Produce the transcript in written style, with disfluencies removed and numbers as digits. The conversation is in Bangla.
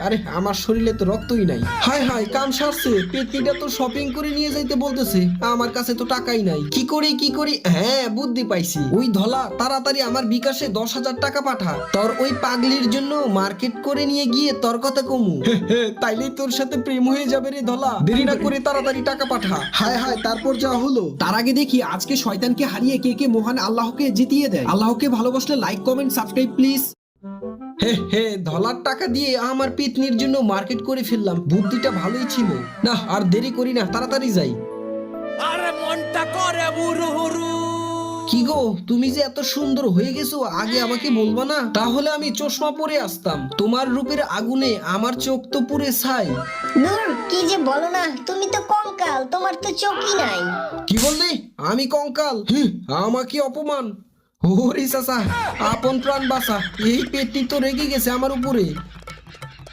আরে আমার শরীরে তো রক্তই নাই। হায় হায়, কাম সারছে, পেতনিটা তো শপিং করে নিয়ে যাইতে বলতেছে, আমার কাছে তো টাকাই নাই। কি করি? হ্যাঁ, বুদ্ধি পাইছি। ওই ধলা, তাড়াতাড়ি আমার বিকাশে 10,000 টাকা পাঠা, তোর ওই পাগলির জন্য মার্কেট করে নিয়ে গিয়ে তোর কথা কমু। তাইলেই তোর সাথে প্রেম হয়ে যাবে রে ধলা, দেরি না করে তাড়াতাড়ি টাকা পাঠা। হায় হায়, তারপর যা হলো। তার আগে দেখি আজকে শয়তানকে হারিয়ে কে কে মহান আল্লাহকে জিতিয়ে দেয়। আল্লাহকে ভালোবাসলে লাইক কমেন্ট সাবস্ক্রাইব প্লিজ। হে, ধলার টাকা দিয়ে আমার পিতনির জন্য মার্কেট করে ফেললাম, বুদ্ধিটা ভালোই ছিল। না আর দেরি করি না, তাড়াতাড়ি যাই। আরে মনটা করে বুরু হুরু। কি গো, তুমি যে এত সুন্দর হয়ে গেছো, আগে আমাকে বলবা না? তাহলে আমি চশমা পরে আসতাম। তোমার রূপের আগুনে আমার চোখ তো পুড়ে ছাই। দূর, কি যে বলো না, তুমি তো কঙ্কাল, তোমার তো চোখই নাই। কি বললি? আমি কঙ্কাল? আমাকে অপমান! ওরে চাচা, আপন প্রাণ বাঁচা, এই পেটটি তো রেগে গেছে আমার উপরে।